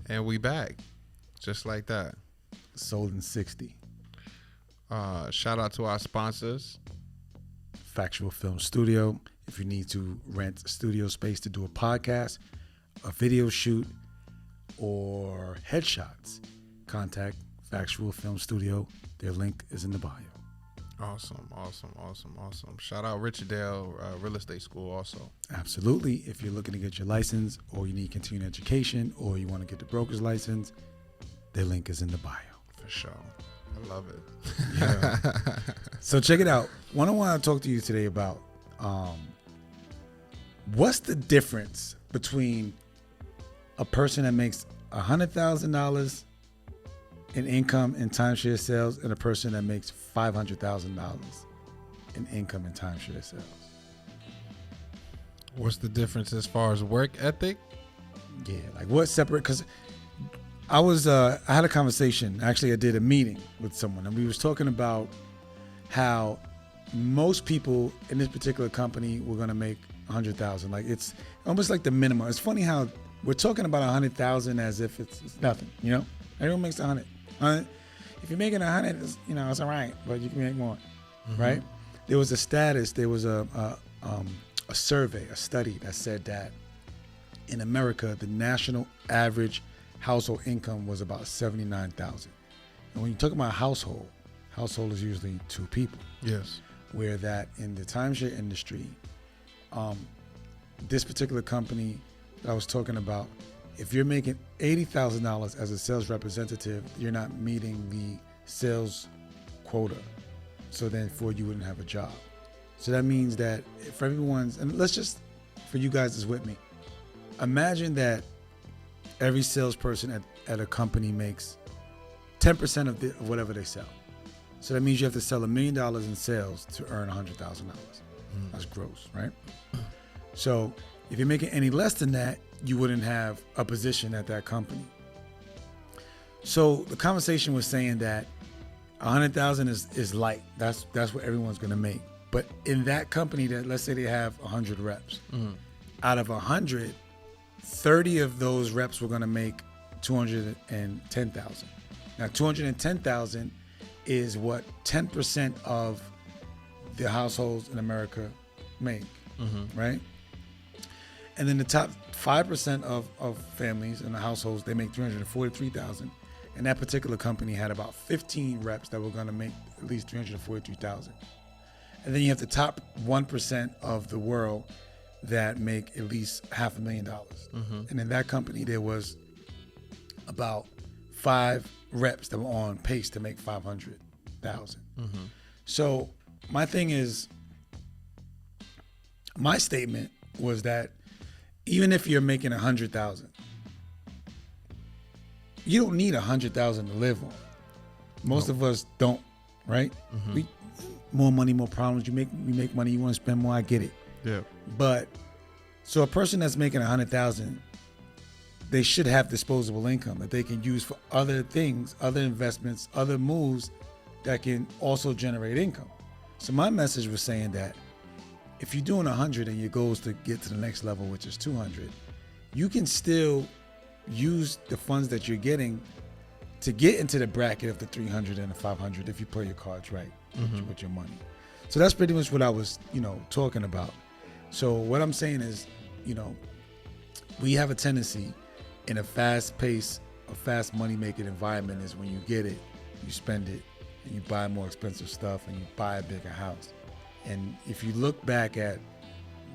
And we back. Just like that. Sold in 60. Shout out to our sponsors. Factual Film Studio. If you need to rent studio space to do a podcast, a video shoot, or headshots, contact Factual Film Studio. Their link is in the bio. Awesome. Shout out Richardale Real Estate School also. Absolutely. If you're looking to get your license, or you need continuing education, or you want to get the broker's license, their link is in the bio. For sure. I love it. Yeah. So check it out. What I want to talk to you today about, what's the difference between a person that makes $100,000 in income in timeshare sales and a person that makes $500,000 in income in timeshare sales? What's the difference as far as work ethic? Yeah, like what's separate? Because I had a conversation. Actually, I did a meeting with someone, and we was talking about how most people in this particular company were going to make $100,000. Like it's almost like the minimum. It's funny how we're talking about $100,000 as if it's nothing. You know, everyone makes $100. If you're making $100, it's all right, but you can make more, right? There was a survey, a study that said that in America, the national average household income was about $79,000. And when you talk about household is usually two people. Yes. Where that in the timeshare industry, this particular company that I was talking about, if you're making $80,000 as a sales representative, you're not meeting the sales quota. So then you wouldn't have a job. So that means that for everyone's, and for you guys that's with me, imagine that every salesperson at a company makes 10% of whatever they sell. So that means you have to sell $1 million in sales to earn $100,000. That's gross, right? So if you're making any less than that, you wouldn't have a position at that company. So the conversation was saying that $100,000 is light. That's what everyone's going to make. But in that company, that let's say they have 100 reps, out of 100, 30 of those reps were going to make $210,000. Now, $210,000 is what 10% of the households in America make, right? And then the top 5% of families and the households, they make $343,000. And that particular company had about 15 reps that were going to make at least $343,000. And then you have the top 1% of the world that make at least $500,000. And in that company, there was about 5 reps that were on pace to make $500,000. So my thing is, my statement was that even if you're making $100,000, you don't need $100,000 to live on. Most of us don't, right? We more money, more problems. You make money, you want to spend more. I get it. Yeah. But so a person that's making $100,000, they should have disposable income that they can use for other things, other investments, other moves that can also generate income. So my message was saying that if you're doing 100 and your goal is to get to the next level, which is 200, you can still use the funds that you're getting to get into the bracket of the 300 and the 500 if you play your cards right with your money. So that's pretty much what I was, talking about. So what I'm saying is, we have a tendency in a fast-paced, a fast money-making environment is when you get it, you spend it, and you buy more expensive stuff, and you buy a bigger house. And if you look back at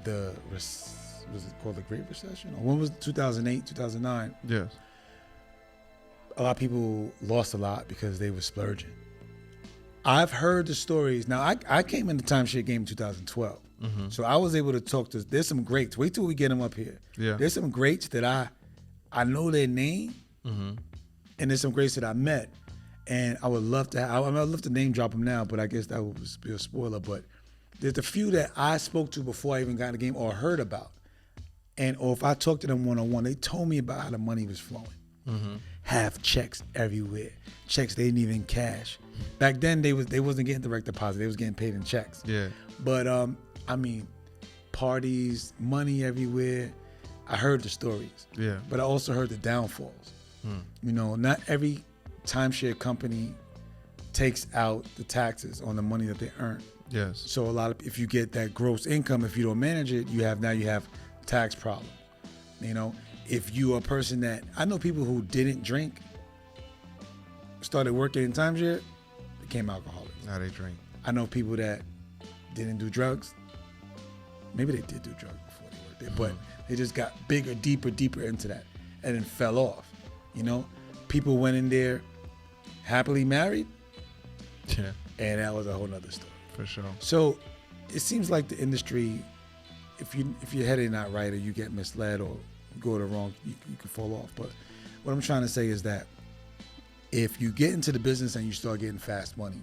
was it called the Great Recession? Or when was it, 2008, 2009? Yes. A lot of people lost a lot because they were splurging. I've heard the stories. Now, I came in the timeshare game in 2012. So I was able to talk to, there's some greats. Wait till we get them up here. Yeah. There's some greats that I know their name, and there's some greats that I met. And I would love to I'd love to name drop them now, but I guess that would be a spoiler. But there's a few that I spoke to before I even got in the game or heard about. Or if I talked to them one-on-one, they told me about how the money was flowing. Have checks everywhere. Checks they didn't even cash. Back then, they wasn't getting direct deposit. They was getting paid in checks. Yeah. But, parties, money everywhere. I heard the stories. Yeah. But I also heard the downfalls. You know, not every timeshare company takes out the taxes on the money that they earn. Yes. So if you get that gross income, if you don't manage it, you have tax problem. You know, if you are a person that, I know people who didn't drink, started working in timeshare, became alcoholics. Now they drink. I know people that didn't do drugs. Maybe they did do drugs before they worked there, but they just got bigger, deeper into that and then fell off. You know, people went in there happily married. Yeah. And that was a whole nother story. For sure. So it seems like the industry, if your head is not right or you get misled or you go the wrong, you can fall off. But what I'm trying to say is that if you get into the business and you start getting fast money,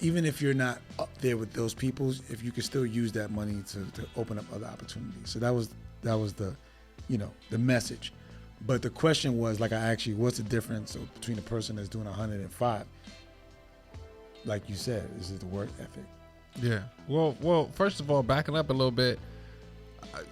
even if you're not up there with those people, if you can still use that money to open up other opportunities. So that was the, the message. But the question was, like I asked you, what's the difference between a person that's doing 105? Like you said, is it the work ethic? Yeah. Well, first of all, backing up a little bit,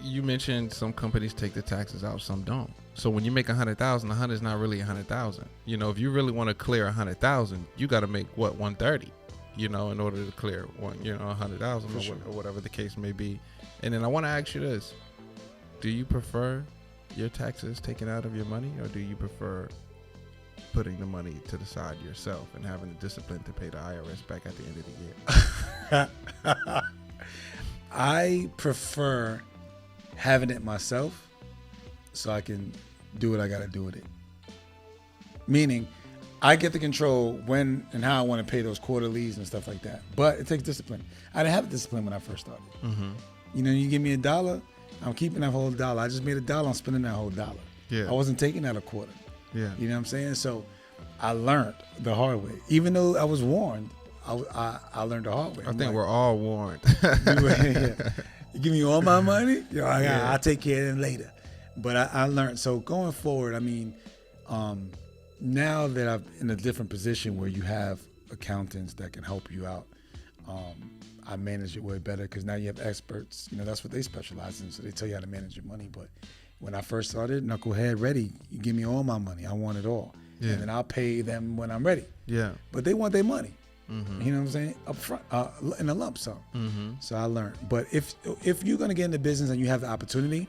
you mentioned some companies take the taxes out, some don't. So when you make 100,000, 100 is not really 100,000. You know, if you really want to clear 100,000, you got to make 130. In order to clear 100,000 or whatever the case may be. And then I want to ask you this: do you prefer your taxes taken out of your money, or do you prefer putting the money to the side yourself and having the discipline to pay the IRS back at the end of the year? I prefer having it myself so I can do what I got to do with it. Meaning, I get the control when and how I want to pay those quarterlies and stuff like that. But it takes discipline. I didn't have discipline when I first started. Mm-hmm. You give me $1, I'm keeping that whole $1. I just made $1, I'm spending that whole $1. Yeah. I wasn't taking out a quarter. Yeah. You know what I'm saying? So I learned the hard way. Even though I was warned, I learned the hard way. I think we're all warned. You give me all my money? I'll take care of it later. But I learned. So going forward, now that I'm in a different position where you have accountants that can help you out, I manage it way better because now you have experts. That's what they specialize in, so they tell you how to manage your money. But when I first started, knucklehead ready, you give me all my money. I want it all. Yeah. And then I'll pay them when I'm ready. Yeah. But they want their money. Mm-hmm. You know what I'm saying? Up front, in a lump sum. Mm-hmm. So I learned. But if you're going to get into business and you have the opportunity,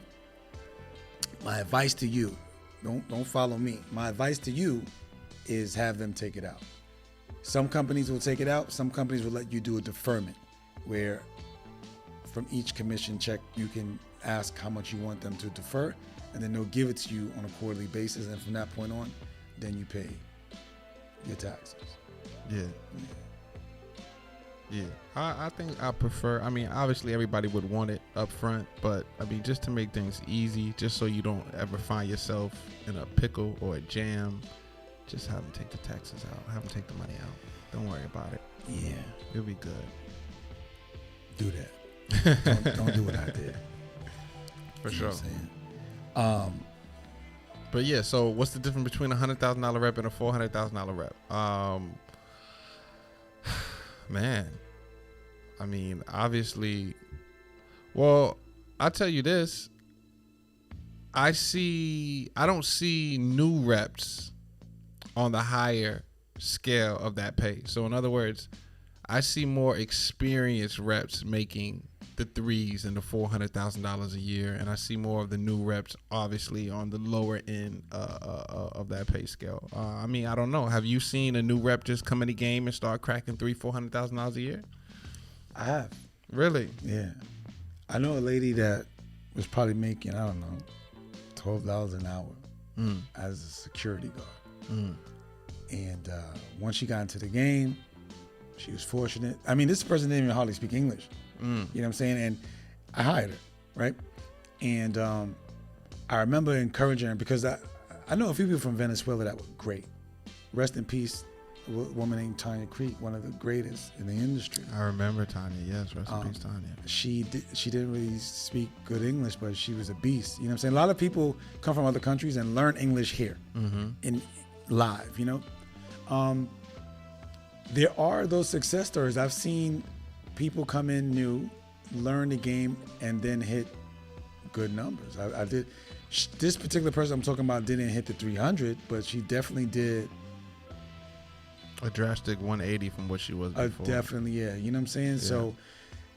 my advice to you, don't follow me. My advice to you is have them take it out. Some companies will take it out. Some companies will let you do a deferment where from each commission check, you can ask how much you want them to defer, and then they'll give it to you on a quarterly basis. And from that point on, then you pay your taxes. Yeah. Yeah. I think I prefer, obviously everybody would want it up front, but just to make things easy, just so you don't ever find yourself in a pickle or a jam, just have them take the taxes out. Have them take the money out. Don't worry about it. Yeah. You'll be good. Do that. don't do what I did. For sure. But yeah, so what's the difference between a $100,000 rep and a $400,000 rep? Man, obviously, well, I'll tell you this. I don't see new reps on the higher scale of that pay. So in other words, I see more experienced reps making the $300,000 and the $400,000 a year, and I see more of the new reps obviously on the lower end of that pay scale. I don't know. Have you seen a new rep just come in the game and start cracking $300,000-$400,000 a year? I have. Really? Yeah. I know a lady that was probably making, I don't know, $12 an hour as a security guard. And once she got into the game, she was fortunate. This person didn't even hardly speak English. You know what I'm saying? And I hired her, right? And I remember encouraging her because I know a few people from Venezuela that were great. Rest in peace, a woman named Tanya Creek, one of the greatest in the industry. I remember Tanya, yes. Rest in peace, Tanya. She didn't really speak good English, but she was a beast. You know what I'm saying? A lot of people come from other countries and learn English here in live, There are those success stories. I've seen people come in new, learn the game, and then hit good numbers. I did This particular person I'm talking about didn't hit the 300, but she definitely did a drastic 180 from what she was before. Definitely, yeah. You know what I'm saying? Yeah. So,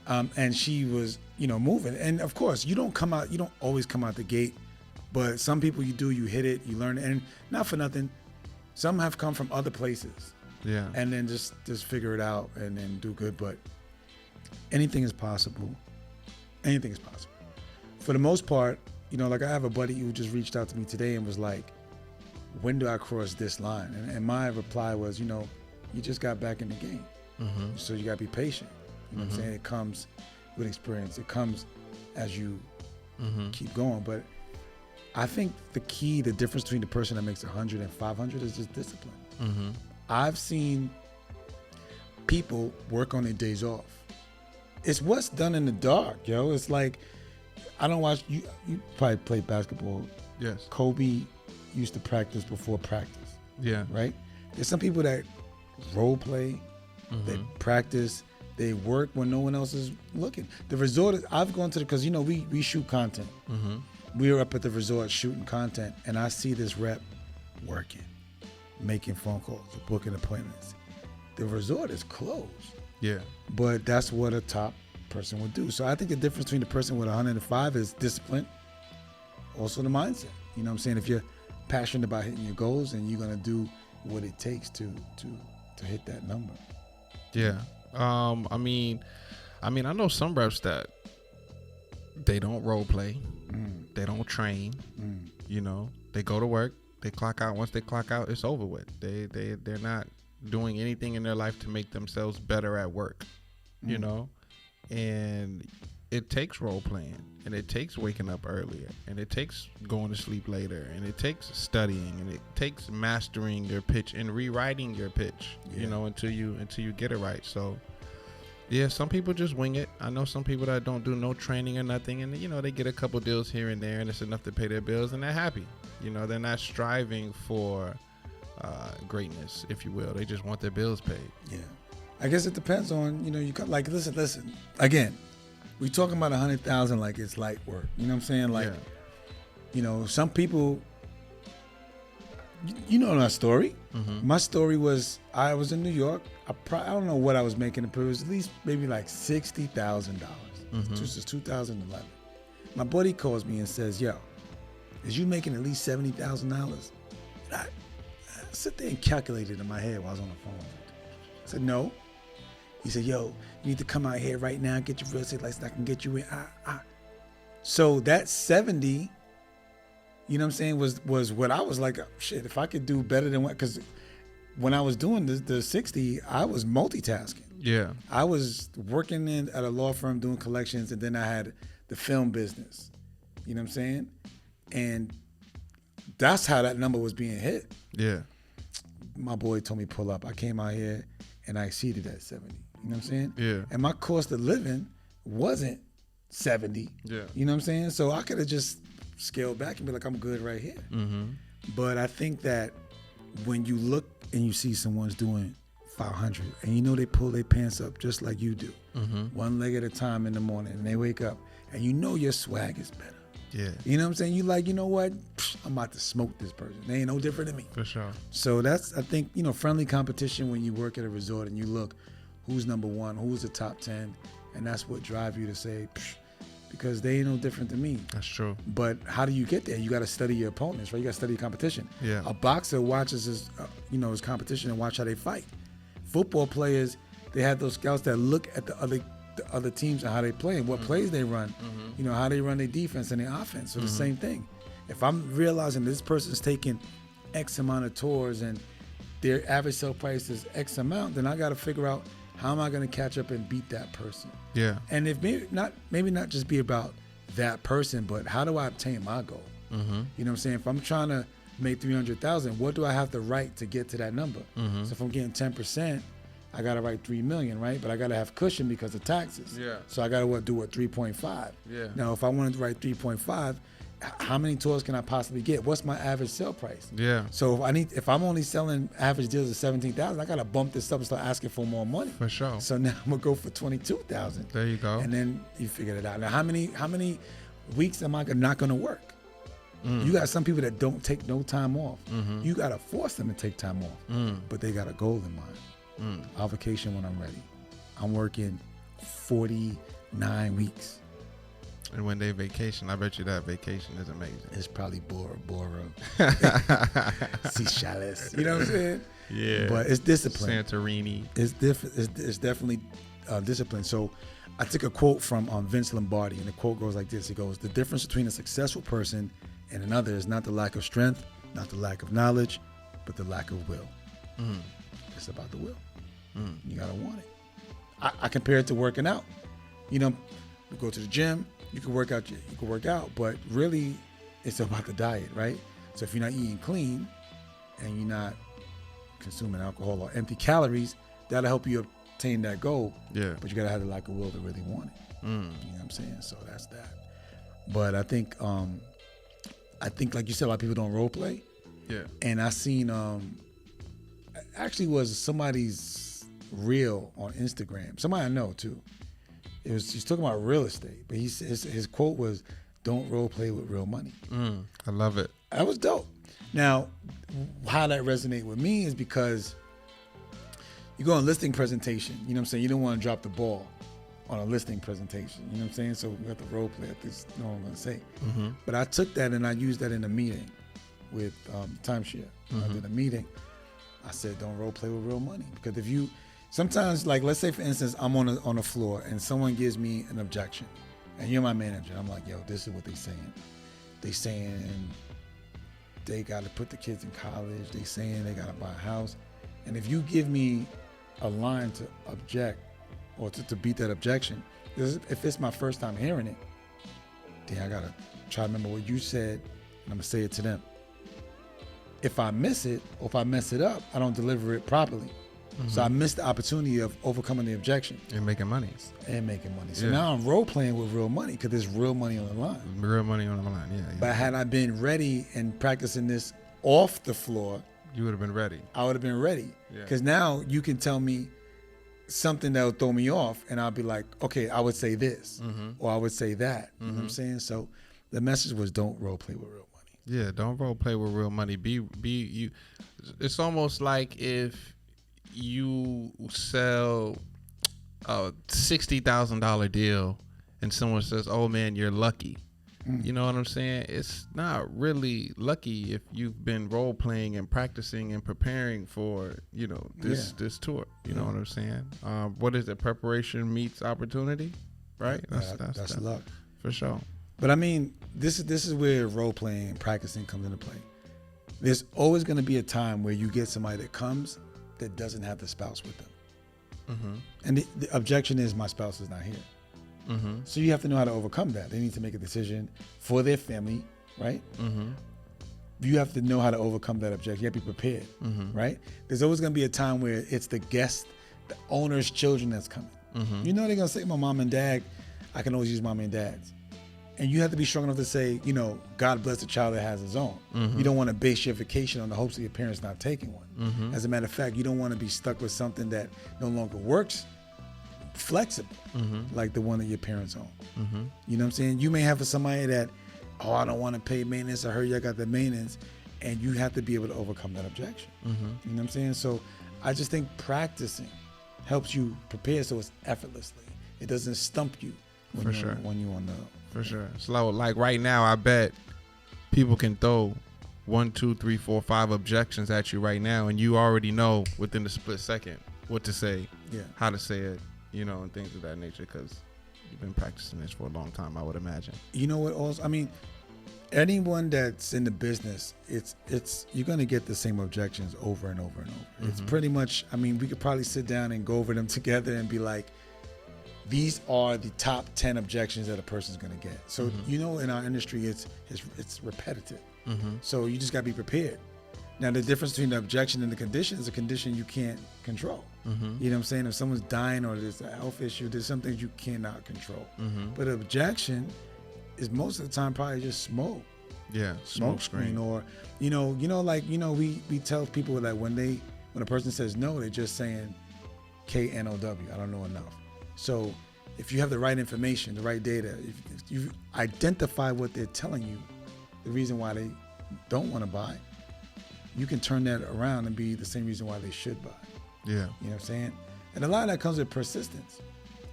and she was, moving. And of course, you don't always come out the gate, but some people you do, you hit it, you learn it. And not for nothing, some have come from other places. Yeah. And then just figure it out and then do good. But anything is possible. Anything is possible. For the most part, like I have a buddy who just reached out to me today and was like, when do I cross this line? And my reply was, you just got back in the game. Mm-hmm. So you got to be patient. You know what I'm saying? It comes with experience. It comes as you keep going. But I think the difference between the person that makes 100 and 500 is just discipline. Mm-hmm. I've seen people work on their days off. It's what's done in the dark, yo. It's like, I don't watch, you probably play basketball. Yes. Kobe used to practice before practice. Yeah. Right? There's some people that role play, they practice, they work when no one else is looking. The resort, I've gone to because we shoot content. Mm-hmm. We were up at the resort shooting content, and I see this rep working, making phone calls, booking appointments. The resort is closed. Yeah. But that's what a top person would do. So I think the difference between the person with 105 is discipline, also the mindset. You know what I'm saying? If you're passionate about hitting your goals, and you're gonna do what it takes to hit that number. Yeah. I mean, I know some reps that they don't role play, they don't train. They go to work, they clock out. Once they clock out, it's over with. They're not doing anything in their life to make themselves better at work. And it takes role playing, and it takes waking up earlier, and it takes going to sleep later, and it takes studying, and it takes mastering your pitch and rewriting your pitch, until you get it right. So yeah, some people just wing it. I know some people that don't do no training or nothing, and they get a couple deals here and there, and it's enough to pay their bills, and they're happy. They're not striving for greatness, if you will. They just want their bills paid. Yeah, I guess it depends on like listen. Again, we talking about 100,000 like it's light work. You know what I'm saying? Like, some people. You know my story. Mm-hmm. My story was I was in New York. I don't know what I was making, but it was at least maybe like $60,000. This is 2011. My buddy calls me and says, "Yo, is you making at least $70,000?" I sit there and calculated in my head while I was on the phone. I said, "No." He said, "Yo, you need to come out here right now, get your real estate license. I can get you in." So that 70. You know what I'm saying, was what I was like, oh, shit, if I could do better than what, because when I was doing the 60, I was multitasking. Yeah. I was working at a law firm doing collections, and then I had the film business. You know what I'm saying? And that's how that number was being hit. Yeah. My boy told me pull up. I came out here and I exceeded that 70. You know what I'm saying? Yeah. And my cost of living wasn't 70. Yeah. You know what I'm saying? So I could have just scale back and be like, I'm good right here. Mm-hmm. But I think that when you look and you see someone's doing 500 and they pull their pants up just like you do, one leg at a time in the morning, and they wake up and your swag is better. Yeah. You know what I'm saying? You like, you know what? I'm about to smoke this person. They ain't no different than me. For sure. So that's, I think, friendly competition when you work at a resort and you look who's number one, who's the top 10, and that's what drives you to say, because they ain't no different than me. That's true. But how do you get there? You got to study your opponents, right? You got to study your competition. Yeah. A boxer watches his competition and watch how they fight. Football players, they have those scouts that look at the other teams and how they play and what plays they run. How they run their defense and their offense. So the same thing. If I'm realizing this person's taking X amount of tours and their average sale price is X amount, then I got to figure out, how am I going to catch up and beat that person? Yeah. And if maybe not just be about that person, but how do I obtain my goal? Mm-hmm. You know what I'm saying? If I'm trying to make 300,000, what do I have to write to get to that number? Mm-hmm. So if I'm getting 10%, I got to write 3 million, right? But I got to have cushion because of taxes. Yeah. So I got to do 3.5. Yeah. Now, if I wanted to write 3.5, how many tours can I possibly get? What's my average sale price? Yeah. So if I'm only selling average deals of 17,000, I gotta bump this up and start asking for more money. For sure. So now I'm gonna go for 22,000. There you go. And then you figure it out. Now, how many weeks am I not gonna work? You got some people that don't take no time off. Mm-hmm. You got to force them to take time off. But they got a goal in mind. I'll vacation when I'm ready. I'm working 49 weeks. And when they vacation, I bet you that vacation is amazing. It's probably Bora Bora, Seychelles. You know what I'm saying? Yeah. But it's discipline. Santorini. It's definitely discipline. So I took a quote from Vince Lombardi, and the quote goes like this. It goes, "The difference between a successful person and another is not the lack of strength, not the lack of knowledge, but the lack of will." It's about the will. You got to want it. I compare it to working out. You know, you go to the gym, you can work out, but really it's about the diet, right? So if you're not eating clean and you're not consuming alcohol or empty calories, that'll help you obtain that goal. Yeah. But you gotta have the lack of will to really want it. You know what I'm saying? So that's that. But I think like you said, a lot of people don't role play. Yeah. And I seen actually was somebody's reel on Instagram. Somebody I know too. He's talking about real estate, but his quote was, "Don't role play with real money." I love it. That was dope. Now, how that resonate with me is because you go on listing presentation, you know what I'm saying? You don't want to drop the ball on a listing presentation, you know what I'm saying? So we have to role play. That's not what I'm going to say. But I took that and I used that in a meeting with Timeshare. I did a meeting. I said, don't role play with real money. Because if you, sometimes, like, let's say, for instance, I'm on the floor and someone gives me an objection and you're my manager. I'm like, yo, this is what they saying. They saying they got to put the kids in college. They saying they got to buy a house. And if you give me a line to object or to beat that objection, if it's my first time hearing it, then I got to try to remember what you said and I'm going to say it to them. If I miss it or if I mess it up, I don't deliver it properly. So I missed the opportunity of overcoming the objection. And making money. So now I'm role playing with real money because there's real money on the line. Real money on the line, yeah. But had I been ready and practicing this off the floor, you would have been ready. I would have been ready. Because now you can tell me something that will throw me off and I'll be like, okay, I would say this or I would say that. You know what I'm saying? So the message was don't role play with real money. Yeah, don't role play with real money. Be you. It's almost like if you sell a $60,000 deal and someone says, "Oh man, you're lucky." You know what I'm saying? It's not really lucky if you've been role playing and practicing and preparing for, this tour. You know what I'm saying? What is it? Preparation meets opportunity, right? That's luck for sure. But I mean, this is where role playing and practicing comes into play. There's always going to be a time where you get somebody that comes that doesn't have the spouse with them. And the objection is, my spouse is not here. So you have to know how to overcome that. They need to make a decision for their family, right? You have to know how to overcome that objection. You have to be prepared, right? There's always going to be a time where it's the guest, the owner's children that's coming. You know they're going to say, my mom and dad, I can always use mom and dad's. And you have to be strong enough to say, God bless the child that has his own. You don't want to base your vacation on the hopes of your parents not taking one. As a matter of fact, you don't want to be stuck with something that no longer works flexible, like the one that your parents own. You know what I'm saying? You may have somebody that, I don't want to pay maintenance. I heard you got the maintenance. And you have to be able to overcome that objection. You know what I'm saying? So I just think practicing helps you prepare so it's effortlessly. It doesn't stump you when you're on the... For sure. So like right now, I bet people can throw 1, 2, 3, 4, 5 objections at you right now, and you already know within the split second what to say, how to say it, and things of that nature, because you've been practicing this for a long time, I would imagine. You know what? Also, I mean, anyone that's in the business, it's you're gonna get the same objections over and over and over. It's pretty much. I mean, we could probably sit down and go over them together and be like, these are the top 10 objections that a person's going to get. So, in our industry, it's repetitive. So you just got to be prepared. Now, the difference between the objection and the condition is a condition you can't control. You know what I'm saying? If someone's dying or there's a health issue, there's some things you cannot control. But an objection is most of the time probably just smoke. Yeah, smoke screen. Or, we tell people that when a person says no, they're just saying K-N-O-W, I don't know enough. So if you have the right information, the right data, if you identify what they're telling you, the reason why they don't want to buy, you can turn that around and be the same reason why they should buy. Yeah. You know what I'm saying? And a lot of that comes with persistence.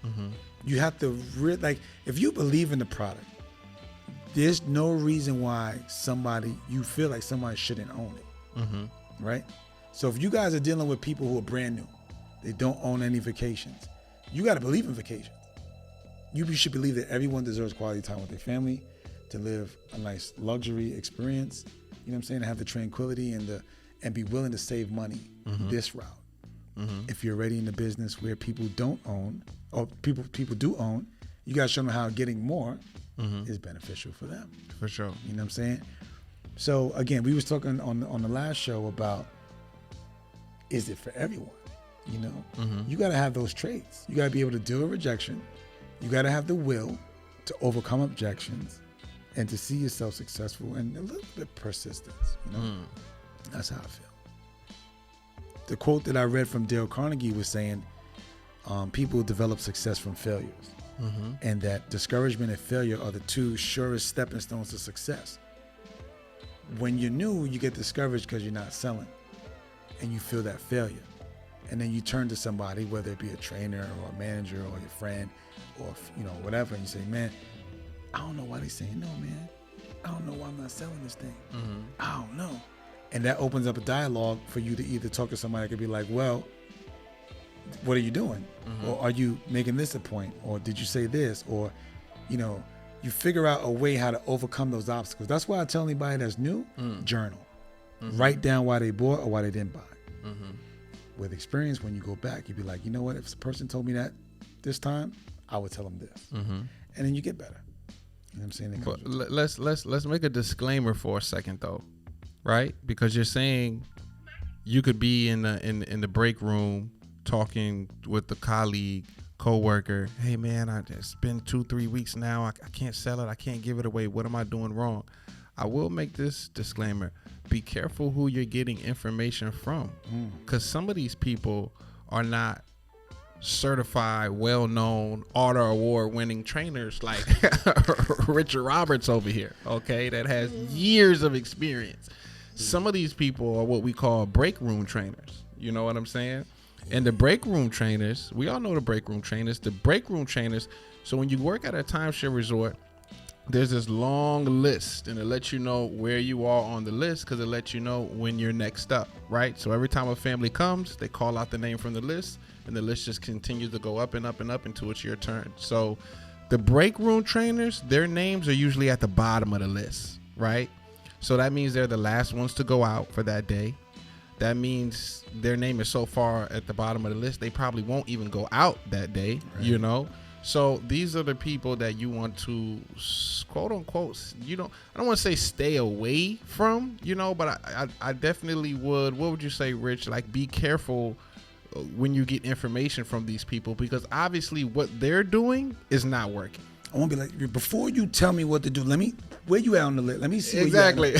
Mm-hmm. You have to like, if you believe in the product, there's no reason why you feel like somebody shouldn't own it. Mm-hmm. Right? So if you guys are dealing with people who are brand new, they don't own any vacations, you got to believe in vacations. You should believe that everyone deserves quality time with their family, to live a nice luxury experience, you know what I'm saying, to have the tranquility and be willing to save money this route. Mm-hmm. If you're already in the business where people don't own, or people do own, you got to show them how getting more is beneficial for them. For sure. You know what I'm saying? So again, we was talking on the last show about, is it for everyone? You know, you got to have those traits. You got to be able to deal with rejection. You got to have the will to overcome objections and to see yourself successful, and a little bit of persistence. You know, that's how I feel. The quote that I read from Dale Carnegie was saying, people develop success from failures, and that discouragement and failure are the two surest stepping stones to success. When you're new, you get discouraged because you're not selling, and you feel that failure. And then you turn to somebody, whether it be a trainer or a manager or your friend or, you know, whatever, and you say, man, I don't know why they're saying no, man. I don't know why I'm not selling this thing. I don't know. And that opens up a dialogue for you to either talk to somebody that could be like, well, what are you doing? Or are you making this a point? Or did you say this? Or, you know, you figure out a way how to overcome those obstacles. That's why I tell anybody that's new, journal. Write down why they bought or why they didn't buy. With experience, when you go back, you'd be like, you know what? If a person told me that this time, I would tell them this. And then you get better. You know what I'm saying? But let's make a disclaimer for a second though, right? Because you're saying you could be in the break room talking with the colleague, coworker. Hey man, it's been 2-3 weeks now. I can't sell it. I can't give it away. What am I doing wrong? I will make this disclaimer. Be careful who you're getting information from, because some of these people are not certified, well-known, Auto Award-winning trainers like Richard Roberts over here, okay, that has years of experience. Some of these people are what we call break room trainers. You know what I'm saying? And the break room trainers, we all know the break room trainers. The break room trainers, so when you work at a timeshare resort, there's this long list, and it lets you know where you are on the list because it lets you know when you're next up, right? So every time a family comes, they call out the name from the list, and the list just continues to go up and up and up until it's your turn. So the break room trainers, their names are usually at the bottom of the list, right? So that means they're the last ones to go out for that day. That means their name is so far at the bottom of the list, they probably won't even go out that day, right. You know? So these are the people that you want to, quote unquote, I don't want to say stay away from, you know, but I definitely would. What would you say, Rich? Like, be careful when you get information from these people, because obviously what they're doing is not working. I won't be like, before you tell me what to do, where you at on the list? Let me see. Exactly.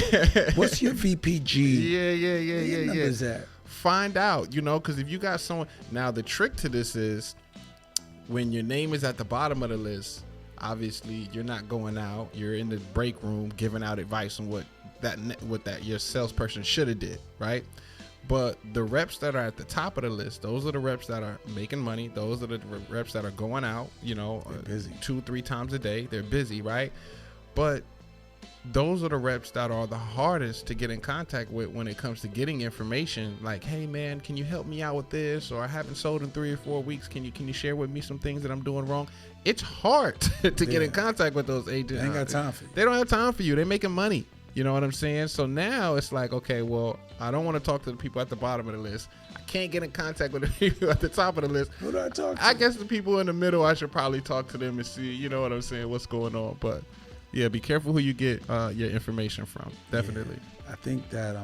What's your VPG? Yeah. Numbers at? Find out, you know, because if you got someone, now the trick to this is, when your name is at the bottom of the list, obviously you're not going out. You're in the break room giving out advice on what that your salesperson should have did, right? But the reps that are at the top of the list, those are the reps that are making money. Those are the reps that are going out, you know, busy 2-3 times a day. They're busy, right? But those are the reps that are the hardest to get in contact with when it comes to getting information. Like, hey man, can you help me out with this? Or I haven't sold in 3 or 4 weeks. Can you share with me some things that I'm doing wrong? It's hard to get in contact with those agents. They ain't got time for you. They don't have time for you. They're making money. You know what I'm saying? So now it's like, okay, well, I don't want to talk to the people at the bottom of the list. I can't get in contact with the people at the top of the list. Who do I talk to? I guess the people in the middle, I should probably talk to them and see, you know what I'm saying, what's going on. But yeah, be careful who you get your information from. Definitely. Yeah, I think that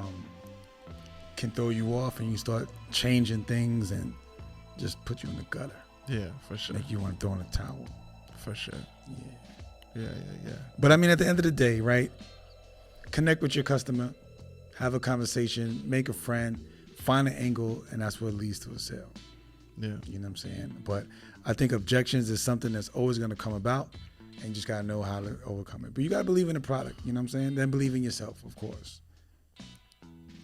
can throw you off, and you start changing things and just put you in the gutter. Yeah, for sure. Make you want to throw in a towel. For sure. Yeah. But I mean, at the end of the day, right? Connect with your customer, have a conversation, make a friend, find an angle, and that's what leads to a sale. Yeah. You know what I'm saying? But I think objections is something that's always going to come about. and you just gotta know how to overcome it. But you gotta believe in the product. You know what I'm saying? Then believe in yourself, of course.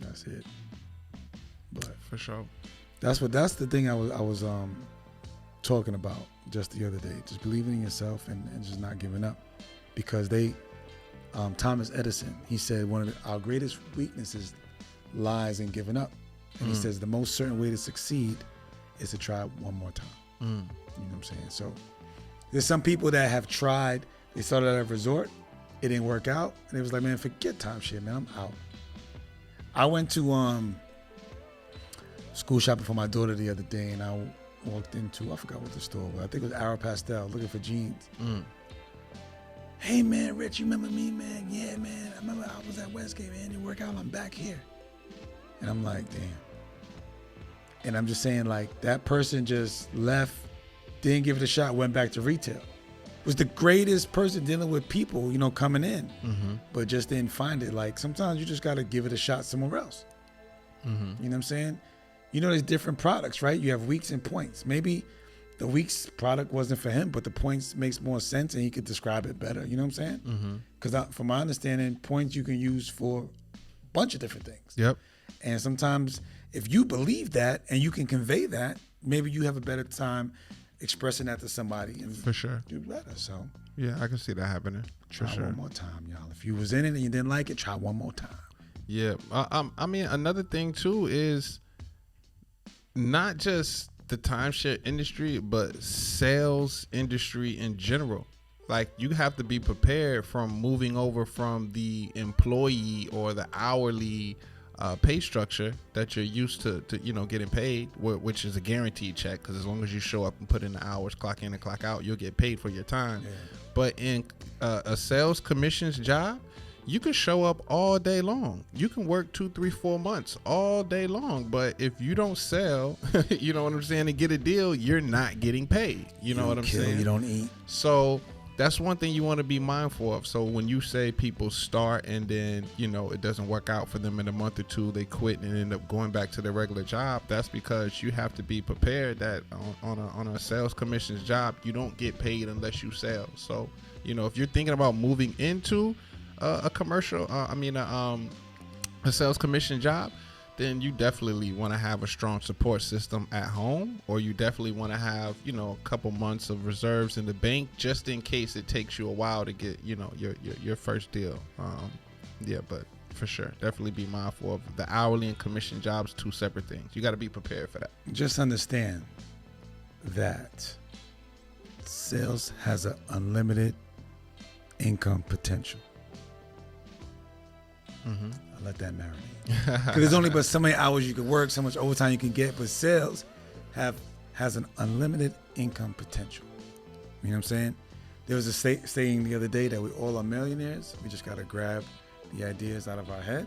That's it. But For sure. that's the thing I was talking about just the other day. Just believing in yourself and just not giving up, because Thomas Edison, he said one of our greatest weaknesses lies in giving up, and he says the most certain way to succeed is to try one more time. You know what I'm saying? So there's some people that have tried. They started at a resort, it didn't work out, and it was like, man, forget timeshare, man, I'm out. I went to school shopping for my daughter the other day, and I walked into, I forgot what the store was. I think it was Aeropostale, looking for jeans. Hey, man, Rich, you remember me, man? Yeah, man, I remember I was at Westgate, man, it didn't work out, I'm back here. And I'm like, damn. And I'm just saying, like, that person just left, didn't give it a shot, went back to retail. Was the greatest person dealing with people, you know, coming in, but just didn't find it. Like, sometimes you just got to give it a shot somewhere else. You know what I'm saying? You know, there's different products, right? You have weeks and points. Maybe the weeks product wasn't for him, but the points makes more sense and he could describe it better. You know what I'm saying? Because from my understanding, points you can use for a bunch of different things. Yep. And sometimes if you believe that and you can convey that, maybe you have a better time expressing that to somebody and For sure. do better. So Yeah, I can see that happening. try For sure. one more time, y'all. If you was in it and you didn't like it, try one more time. Yeah. I mean, another thing too is not just the timeshare industry, but sales industry in general. Like, you have to be prepared from moving over from the employee or the hourly pay structure that you're used to you know, getting paid, which is a guaranteed check, because as long as you show up and put in the hours, clock in and clock out, you'll get paid for your time. Yeah. But in a sales commissions job, you can show up all day long. You can work 2, 3, 4 months all day long. But if you don't sell, you know what I'm saying, and get a deal, you're not getting paid. You know what I'm saying? You don't eat. So that's one thing you want to be mindful of. So when you say people start and then, you know, it doesn't work out for them in a month or two, they quit and end up going back to their regular job, that's because you have to be prepared that on a sales commissions job, you don't get paid unless you sell. So, you know, if you're thinking about moving into a commercial, a sales commission job, then you definitely want to have a strong support system at home, or you definitely want to have, you know, a couple months of reserves in the bank just in case it takes you a while to get, you know, your first deal. Yeah, but for sure, definitely be mindful of the hourly and commission jobs, 2 separate things. You got to be prepared for that. Just understand that sales has an unlimited income potential. I let that marinate. Because there's only but so many hours you can work, so much overtime you can get, but sales has an unlimited income potential. You know what I'm saying? There was a saying the other day that we all are millionaires. We just got to grab the ideas out of our head.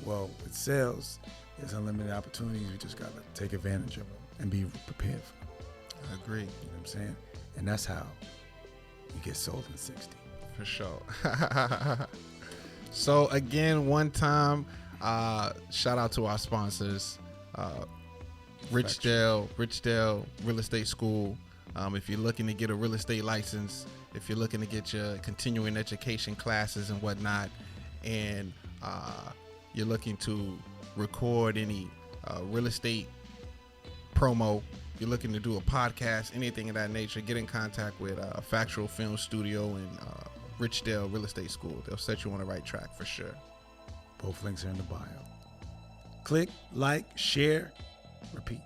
Well, with sales, there's unlimited opportunities. We just got to take advantage of them and be prepared for them. I agree. You know what I'm saying? And that's how you get sold in 60. For sure. So again, one time, shout out to our sponsors, Richdale Real Estate School. If you're looking to get a real estate license, if you're looking to get your continuing education classes and whatnot, and you're looking to record any real estate promo, you're looking to do a podcast, anything of that nature, get in contact with Factual Film Studio and Richdale Real Estate School. They'll set you on the right track for sure. Both links are in the bio. Click, like, share, repeat.